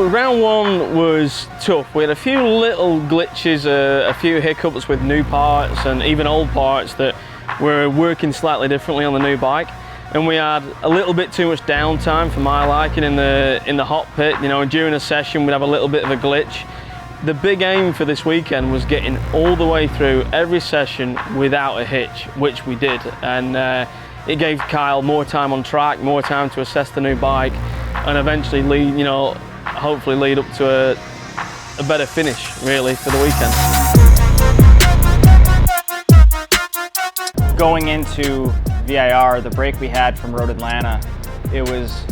round one was tough. We had a few little glitches, a few hiccups with new parts and even old parts that were working slightly differently on the new bike. And we had a little bit too much downtime for my liking in the hot pit. You know, during a session we'd have a little bit of a glitch. The big aim for this weekend was getting all the way through every session without a hitch, which we did. And it gave Kyle more time on track, more time to assess the new bike, and eventually lead, you know, hopefully lead up to a better finish, really, for the weekend. Going into VIR, the break we had from Road Atlanta, it was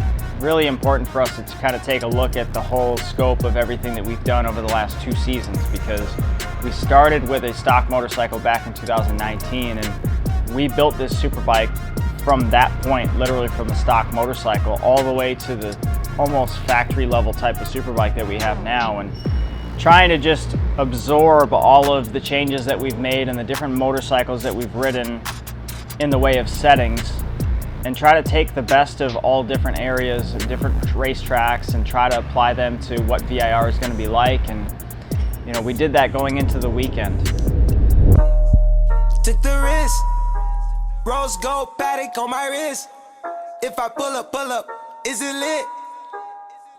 really important for us to kind of take a look at the whole scope of everything that we've done over the last 2 seasons, because we started with a stock motorcycle back in 2019, and we built this Superbike from that point, literally from the stock motorcycle all the way to the almost factory level type of Superbike that we have now, and trying to just absorb all of the changes that we've made and the different motorcycles that we've ridden in the way of settings, and try to take the best of all different areas and different racetracks and try to apply them to what VIR is going to be like. And you know, we did that going into the weekend. Took the risk, rose gold paddock on my wrist. If I pull up, is it lit?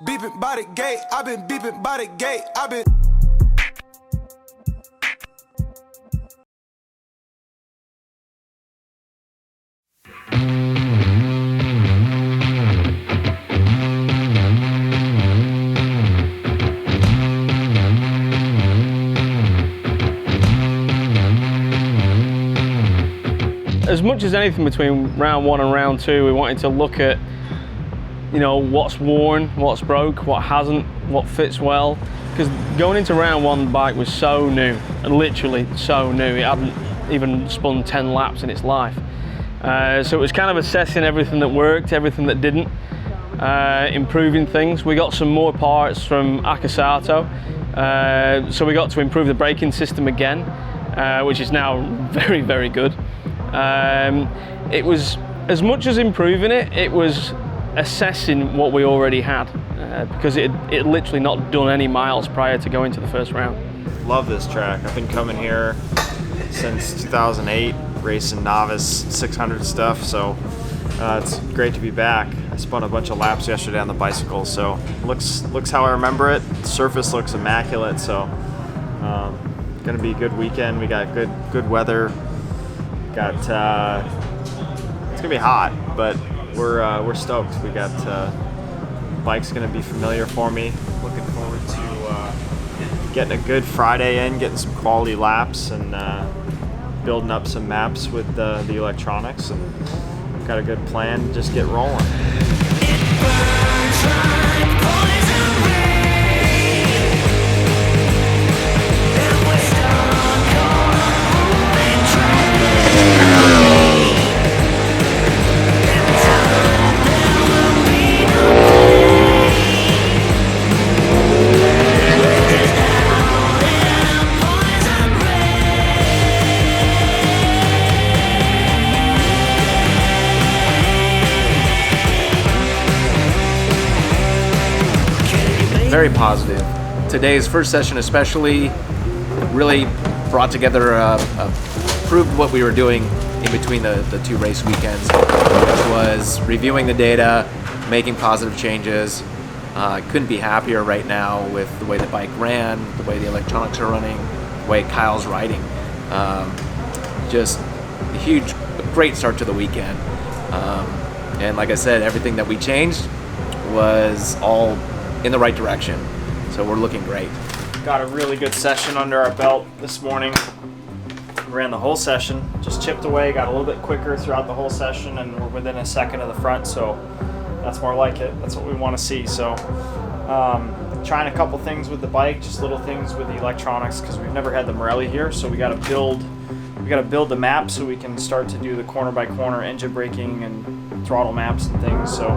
Beeping by the gate, I've been beeping by the gate, I've been. As much as anything between round one and round two, we wanted to look at, you know, what's worn, what's broke, what hasn't, what fits well. Because going into round one, the bike was so new, and literally so new. It hadn't even spun 10 laps in its life. So it was kind of assessing everything that worked, everything that didn't, improving things. We got some more parts from Akasato, so we got to improve the braking system again, which is now very, very good. It was, as much as improving it, it was assessing what we already had, because it had literally not done any miles prior to going to the first round. Love this track. I've been coming here since 2008, racing novice 600 stuff, so it's great to be back. I spun a bunch of laps yesterday on the bicycle, so looks how I remember it. The surface looks immaculate, so gonna be a good weekend. We got good weather. Got it's gonna be hot, but we're stoked. We got bike's gonna be familiar for me. Looking forward to getting a good Friday in, getting some quality laps, and building up some maps with the electronics. And we've got a good plan to just get rolling. Very positive. Today's first session especially really brought together, proved what we were doing in between the 2 race weekends, which was reviewing the data, making positive changes. I couldn't be happier right now with the way the bike ran, the way the electronics are running, the way Kyle's riding. Just a great start to the weekend. And like I said, everything that we changed was all in the right direction, so we're looking great. Got a really good session under our belt this morning. Ran the whole session, just chipped away, got a little bit quicker throughout the whole session, and we're within a second of the front, so that's more like it. That's what we want to see. So trying a couple things with the bike, just little things with the electronics, because we've never had the Morelli here, so we got to build the map so we can start to do the corner by corner engine braking and throttle maps and things. So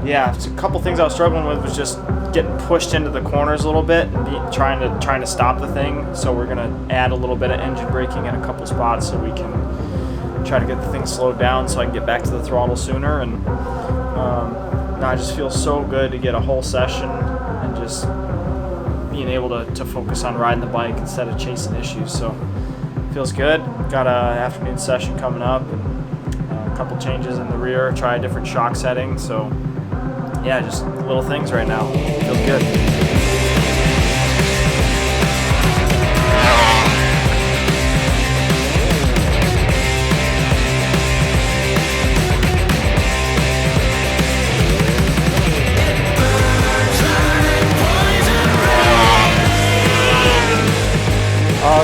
yeah, it's a couple things I was struggling with was just getting pushed into the corners a little bit and trying to stop the thing. So we're gonna add a little bit of engine braking in a couple spots so we can try to get the thing slowed down so I can get back to the throttle sooner. And I just feel so good to get a whole session and just being able to focus on riding the bike instead of chasing issues. So feels good. Got an afternoon session coming up, and a couple changes in the rear, try a different shock setting. So yeah, just little things right now. Feels good.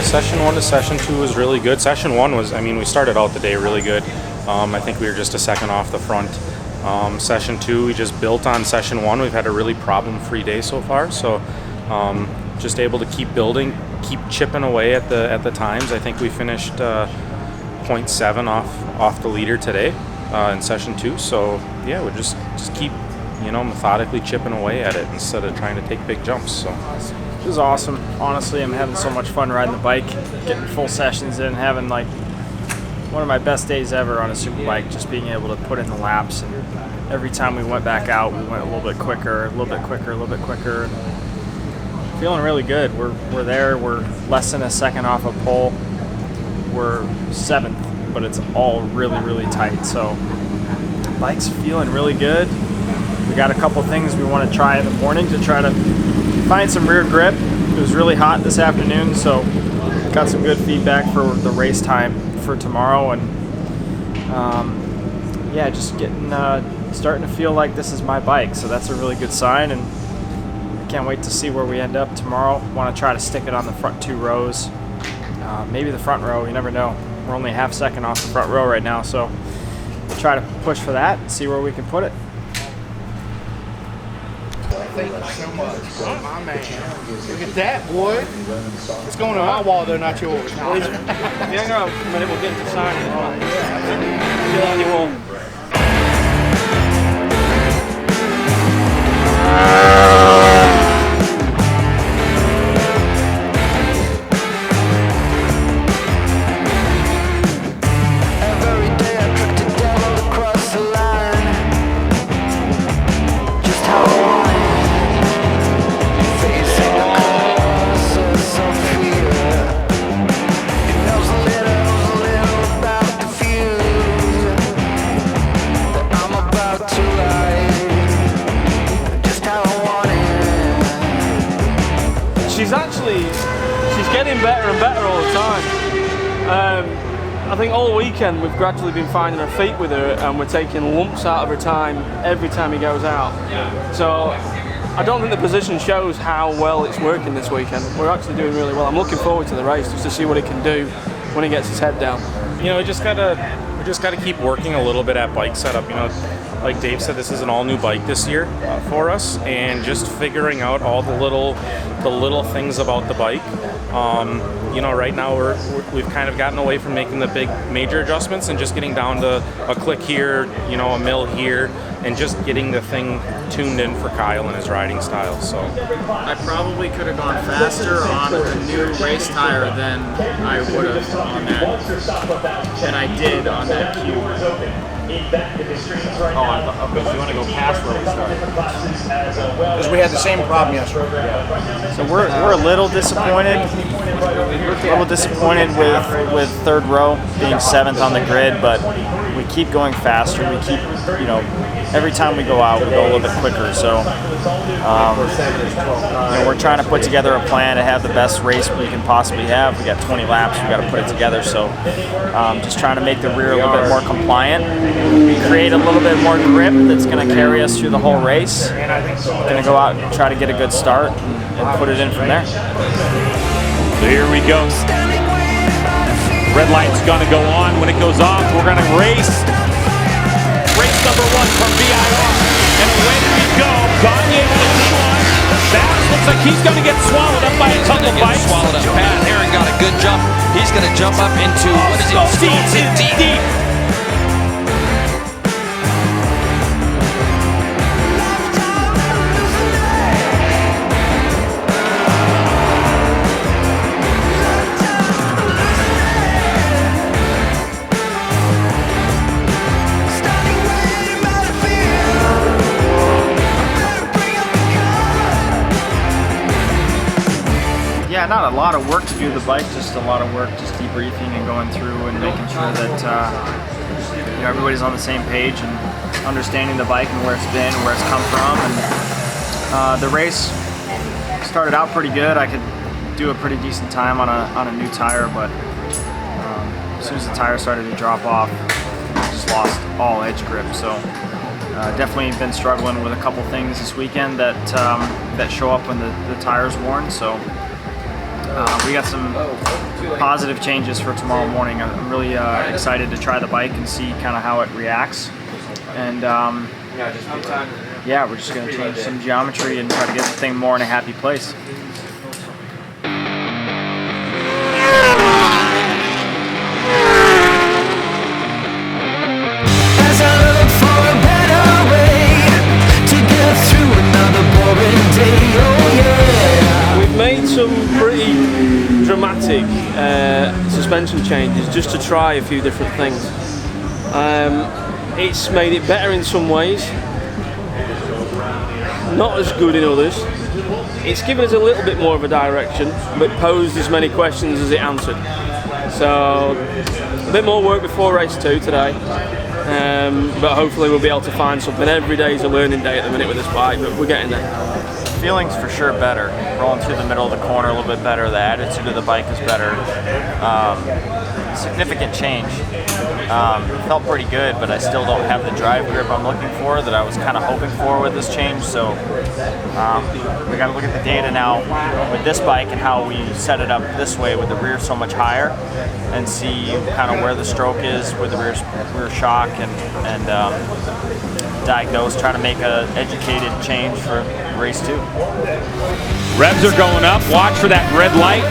Session 1 to Session 2 was really good. Session 1 was, I mean, we started out the day really good. I think we were just a second off the front. Session 2, we just built on Session 1. We've had a really problem-free day so far, so just able to keep building, keep chipping away at the times. I think we finished 0.7 off the leader today in Session 2. So yeah, we just keep, you know, methodically chipping away at it instead of trying to take big jumps. So. It was awesome. Honestly, I'm having so much fun riding the bike, getting full sessions in, having like one of my best days ever on a Superbike, just being able to put in the laps. And every time we went back out, we went a little bit quicker, a little bit quicker, a little bit quicker. And feeling really good. We're there. We're less than a second off a pole. We're 7th, but it's all really, really tight. So the bike's feeling really good. We got a couple things we want to try in the morning to try to find some rear grip. It was really hot this afternoon, so got some good feedback for the race time for tomorrow, and yeah, just getting starting to feel like this is my bike, so that's a really good sign, and I can't wait to see where we end up tomorrow. Want to try to stick it on the front 2 rows, maybe the front row, you never know. We're only a half second off the front row right now, so we'll try to push for that and see where we can put it. Thank you so much, bro. My man. Look at that, boy. It's going on my wall, though, not yours. Hang on a minute, we'll get to signing. Still on your wall. She's getting better and better all the time. I think all weekend we've gradually been finding her feet with her, and we're taking lumps out of her time every time he goes out. So I don't think the position shows how well it's working this weekend. We're actually doing really well. I'm looking forward to the race just to see what he can do when he gets his head down. You know, we just gotta keep working a little bit at bike setup. You know, like Dave said, this is an all new bike this year for us, and just figuring out all the little things about the bike. You know, right now we've kind of gotten away from making the big major adjustments and just getting down to a click here, you know, a mill here, and just getting the thing tuned in for Kyle and his riding style. So I probably could have gone faster on a new race tire than I would have on that, than I did on that cube. Oh, okay. So you want to go past where we started? Because we had the same problem yesterday. So we're a little disappointed. With third row being 7th on the grid, but we keep going faster. We keep, you know, every time we go out, we go a little bit quicker. So you know, we're trying to put together a plan to have the best race we can possibly have. We got 20 laps. We got to put it together. So just trying to make the rear a little bit more compliant. Create a little bit more grip that's going to carry us through the whole race. We're going to go out and try to get a good start and put it in from there. So here we go. Red light's going to go on. When it goes off, we're going to race. Race number 1 from VIR. And away we go. Gagne with a T1. That looks like he's going to get swallowed up by a couple of bikes. Swallowed up. Pat Aaron got a good jump. He's going to jump up into, what is it? Deep. Yeah, not a lot of work to do the bike, just a lot of work, just debriefing and going through and making sure that you know, everybody's on the same page and understanding the bike and where it's been, where it's come from. And the race started out pretty good. I could do a pretty decent time on a new tire, but as soon as the tire started to drop off, I just lost all edge grip. So definitely been struggling with a couple things this weekend that that show up when the tire's worn. So we got some positive changes for tomorrow morning. I'm really excited to try the bike and see kind of how it reacts. And yeah, we're just going to change some geometry and try to get the thing more in a happy place. As I look for a better way to get through another boring day, oh yeah. We've made some pretty dramatic suspension changes just to try a few different things. It's made it better in some ways, not as good in others. It's given us a little bit more of a direction, but posed as many questions as it answered. So a bit more work before race 2 today, but hopefully we'll be able to find something. Every day is a learning day at the minute with this bike, but we're getting there. Feeling's for sure better. Rolling through the middle of the corner a little bit better. The attitude of the bike is better. Significant change. Felt pretty good, but I still don't have the drive grip I'm looking for that I was kind of hoping for with this change. So we got to look at the data now with this bike and how we set it up this way with the rear so much higher, and see kind of where the stroke is with the rear shock, and diagnose, try to make an educated change for race 2. Revs are going up. Watch for that red light.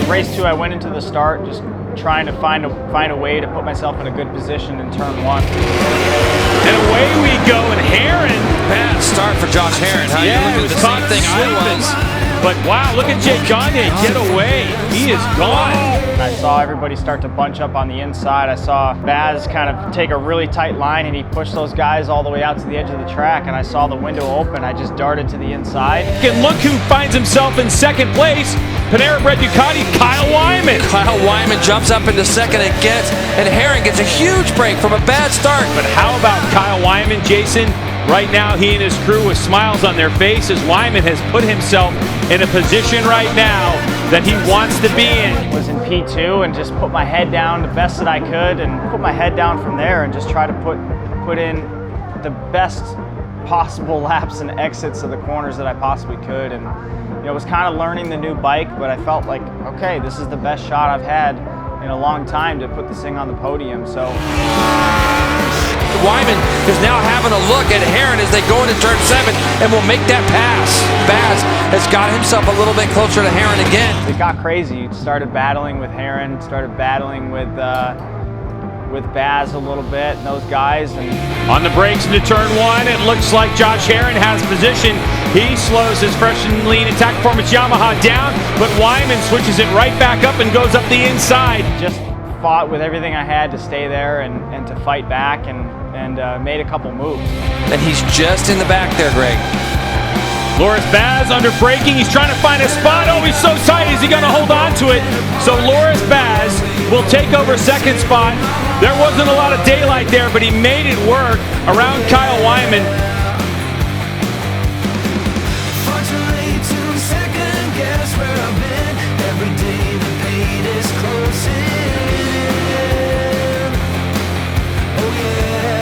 Race 2, I went into the start just trying to find a way to put myself in a good position in turn 1. And away we go, and Herron. Bad start for Josh Herron. How Yeah, you he look was at the caught same thing I sleeping. was. But wow, look at Jake Gagne get away. He is gone. I saw everybody start to bunch up on the inside. I saw Baz kind of take a really tight line, and he pushed those guys all the way out to the edge of the track, and I saw the window open. I just darted to the inside. And look who finds himself in second place. Panera Bread Ducati, Kyle Wyman. Kyle Wyman jumps up into second and Herron gets a huge break from a bad start. But how about Kyle Wyman, Jason? Right now, he and his crew with smiles on their faces. Wyman has put himself in a position right now that he wants to be in. Was in P2 and just put my head down the best that I could, and put my head down from there and just try to put in the best possible laps and exits of the corners that I possibly could. And you know, was kind of learning the new bike, but I felt like, okay, this is the best shot I've had in a long time to put this thing on the podium. So Wyman is now having a look at Herron as they go into turn 7 and will make that pass. Baz has got himself a little bit closer to Herron again. it got crazy. Started battling with Herron, started battling with Baz a little bit and those guys. And on the brakes into turn 1, it looks like Josh Herron has position. He slows his fresh and lean Attack Performance Yamaha down, but Wyman switches it right back up and goes up the inside. Just fought with everything I had to stay there and to fight back, and made a couple moves. And he's just in the back there, Greg. Loris Baz under braking. He's trying to find a spot. Oh, he's so tight. Is he going to hold on to it? So Loris Baz will take over second spot. There wasn't a lot of daylight there, but he made it work around Kyle Wyman. Fortunately, to second guess where I've been. Every day the pain is closing. Oh yeah.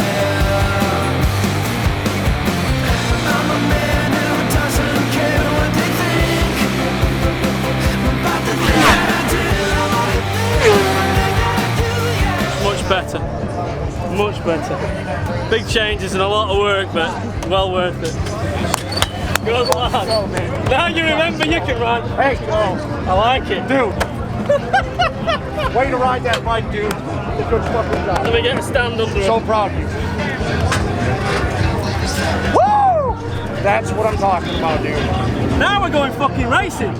I'm a man who doesn't care what they think about the thing that I do. Much better. Much better. Big changes and a lot of work, but well worth it. Good lad. Now you remember you can ride. Hey, I like it. dude. Way to ride that bike, dude. Good fucking job. Let me get a stand under So it. proud of you. Woo! That's what I'm talking about, dude. Now we're going fucking racing.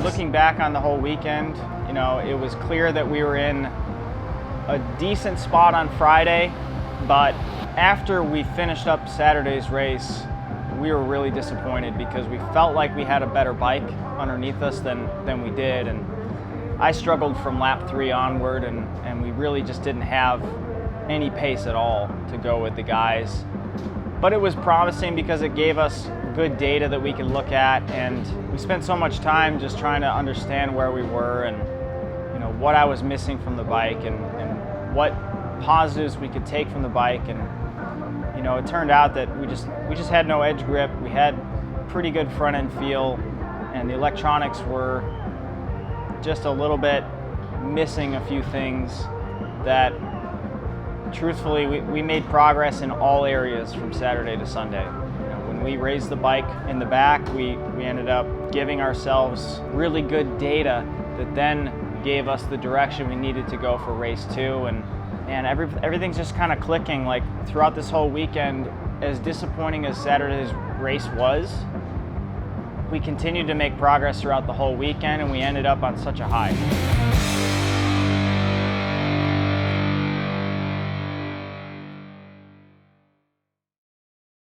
Looking back on the whole weekend, you know, it was clear that we were in a decent spot on Friday, but after we finished up Saturday's race, we were really disappointed because we felt like we had a better bike underneath us than we did. And I struggled from lap 3 onward, and we really just didn't have any pace at all to go with the guys. But it was promising because it gave us good data that we could look at, and we spent so much time just trying to understand where we were and what I was missing from the bike and what positives we could take from the bike. And it turned out that we just had no edge grip. We had pretty good front end feel, and the electronics were just a little bit missing a few things that truthfully we made progress in all areas from Saturday to Sunday. When we raised the bike in the back, we ended up giving ourselves really good data that then gave us the direction we needed to go for race 2, and everything's just kind of clicking. Like throughout this whole weekend, as disappointing as Saturday's race was, we continued to make progress throughout the whole weekend, and we ended up on such a high.